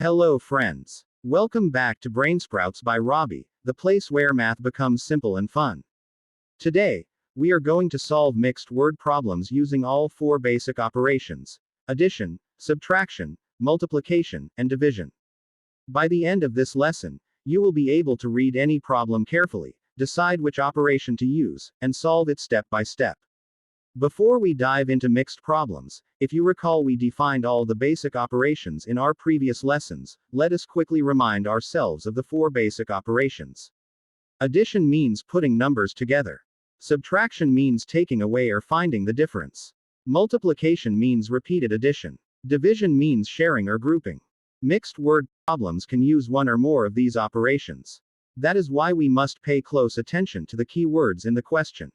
Hello friends. Welcome back to Brainsprouts by Robbie, the place where math becomes simple and fun. Today, we are going to solve mixed word problems using all four basic operations: addition, subtraction, multiplication, and division. By the end of this lesson, you will be able to read any problem carefully, decide which operation to use, and solve it step by step. Before we dive into mixed problems, if you recall we defined all the basic operations in our previous lessons, let us quickly remind ourselves of the four basic operations. Addition means putting numbers together. Subtraction means taking away or finding the difference. Multiplication means repeated addition. Division means sharing or grouping. Mixed word problems can use one or more of these operations. That is why we must pay close attention to the key words in the question.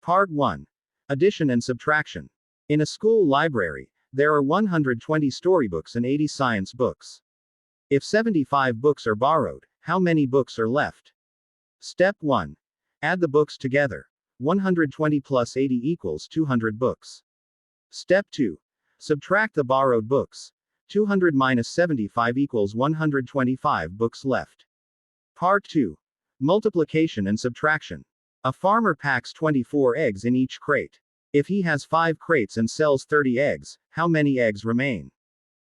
Part 1. Addition and subtraction. In a school library, there are 120 storybooks and 80 science books. If 75 books are borrowed, how many books are left? Step 1. Add the books together. 120 plus 80 equals 200 books. Step 2. Subtract the borrowed books. 200 minus 75 equals 125 books left. Part 2. Multiplication and subtraction. A farmer packs 24 eggs in each crate. If he has 5 crates and sells 30 eggs, how many eggs remain?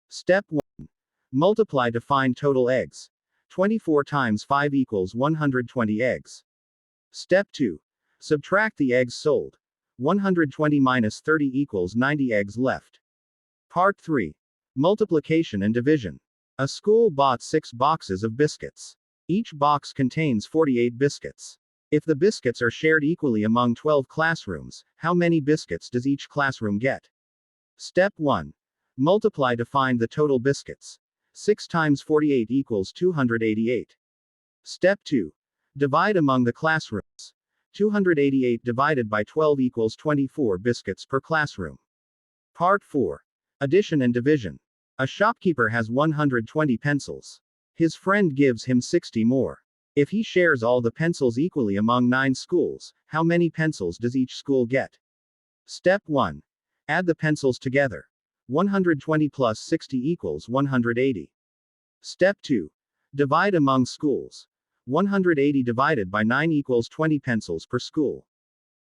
Step 1. Multiply to find total eggs. 24 times 5 equals 120 eggs. Step 2. Subtract the eggs sold. 120 minus 30 equals 90 eggs left. Part 3. Multiplication and division. A school bought 6 boxes of biscuits. Each box contains 48 biscuits. If the biscuits are shared equally among 12 classrooms, how many biscuits does each classroom get? Step 1. Multiply to find the total biscuits. 6 times 48 equals 288. Step 2. Divide among the classrooms. 288 divided by 12 equals 24 biscuits per classroom. Part 4. Addition and division. A shopkeeper has 120 pencils. His friend gives him 60 more. If he shares all the pencils equally among 9 schools, how many pencils does each school get? Step 1. Add the pencils together. 120 plus 60 equals 180. Step 2. Divide among schools. 180 divided by 9 equals 20 pencils per school.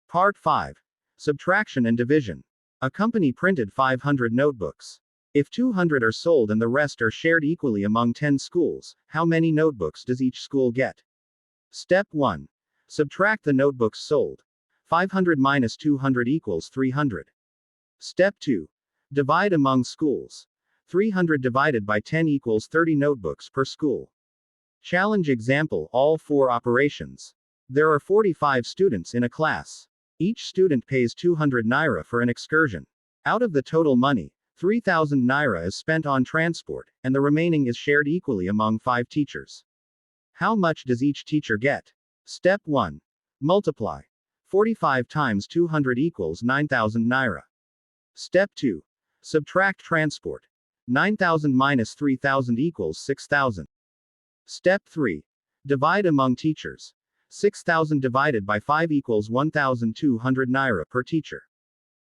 Part 5. Subtraction and division. A company printed 500 notebooks. If 200 are sold and the rest are shared equally among 10 schools, how many notebooks does each school get? Step 1. Subtract the notebooks sold. 500 minus 200 equals 300. Step 2. Divide among schools. 300 divided by 10 equals 30 notebooks per school. Challenge example: all four operations. There are 45 students in a class. Each student pays 200 naira for an excursion. Out of the total money, 3,000 naira is spent on transport, and the remaining is shared equally among 5 teachers. How much does each teacher get? Step 1. Multiply. 45 times 200 equals 9,000 naira. Step 2. Subtract transport. 9,000 minus 3,000 equals 6,000. Step 3. Divide among teachers. 6,000 divided by 5 equals 1,200 naira per teacher.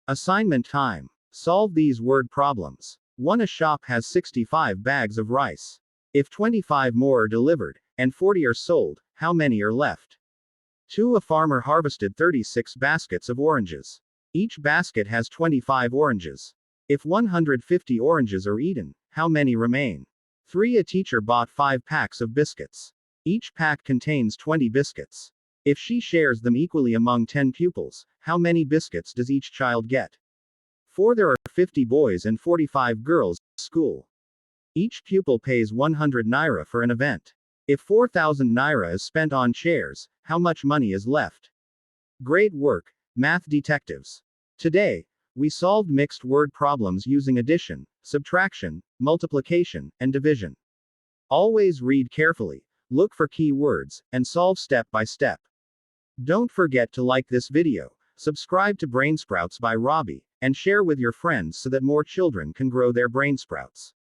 Assignment time. Solve these word problems. 1. A shop has 65 bags of rice. If 25 more are delivered, and 40 are sold, how many are left? 2. A farmer harvested 36 baskets of oranges. Each basket has 25 oranges. If 150 oranges are eaten, how many remain? 3. A teacher bought 5 packs of biscuits. Each pack contains 20 biscuits. If she shares them equally among 10 pupils, how many biscuits does each child get? 4. There are 50 boys and 45 girls at school. Each pupil pays 100 naira for an event. If 4,000 naira is spent on chairs, how much money is left? Great work, math detectives. Today, we solved mixed word problems using addition, subtraction, multiplication, and division. Always read carefully, look for key words, and solve step by step. Don't forget to like this video, subscribe to Brainsprouts by Robbie, and share with your friends so that more children can grow their brain sprouts.